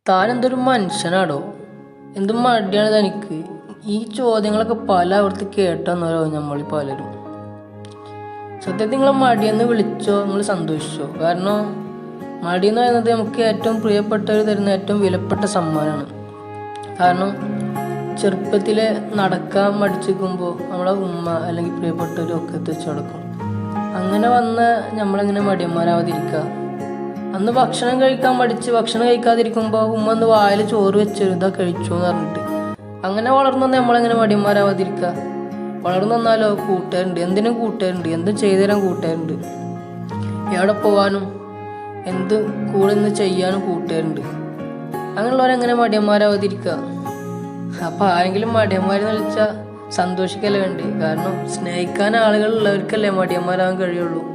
താനെന്തൊരു മനുഷ്യനാടോ? എന്ത് മടിയാണ് തനിക്ക്? ഈ ചോദ്യങ്ങളൊക്കെ പല അവിടുത്തെ കേട്ടെന്നോ നമ്മളീ പലരും. സത്യത്തിൽ നിങ്ങളെ മടിയെന്ന് വിളിച്ചോ, നിങ്ങൾ സന്തോഷിച്ചോ? കാരണം മടി എന്ന് പറയുന്നത് നമുക്ക് ഏറ്റവും പ്രിയപ്പെട്ടവർ തരുന്ന ഏറ്റവും വിലപ്പെട്ട സമ്മാനമാണ്. കാരണം ചെറുപ്പത്തിൽ നടക്കാൻ മടിച്ചിരിക്കുമ്പോൾ നമ്മളെ ഉമ്മ അല്ലെങ്കിൽ പ്രിയപ്പെട്ടവരും ഒക്കെ എത്തിച്ചു കൊടുക്കും. അങ്ങനെ വന്ന് നമ്മളെങ്ങനെ മടിയന്മാരാവാതിരിക്കുക? അന്ന് ഭക്ഷണം കഴിക്കാൻ മടിച്ച് ഭക്ഷണം കഴിക്കാതിരിക്കുമ്പോൾ ഉമ്മ ഒന്ന് വായിൽ ചോറ് വെച്ചൊരു ഇതാ കഴിച്ചു എന്ന് പറഞ്ഞിട്ട് അങ്ങനെ വളർന്നു വന്നാൽ നമ്മളെങ്ങനെ മടിയന്മാരാവാതിരിക്കുക? വളർന്നു വന്നാലോ കൂട്ടുകാരുണ്ട്, എന്തിനും കൂട്ടുകാരുണ്ട്, എന്തും ചെയ്തു തരാൻ കൂട്ടുകാരുണ്ട്, എവിടെ പോകാനും എന്ത് കൂടെ നിന്ന് ചെയ്യാനും കൂട്ടുകാരുണ്ട്. അങ്ങനെയുള്ളവരെങ്ങനെ മടിയന്മാരാവാതിരിക്കുക? അപ്പം ആരെങ്കിലും മടിയന്മാരെന്ന് വിളിച്ചാൽ സന്തോഷിക്കല്ലേ വേണ്ടി? കാരണം സ്നേഹിക്കാൻ ആളുകൾ ഉള്ളവർക്കല്ലേ മടിയന്മാരാകാൻ കഴിയുള്ളൂ.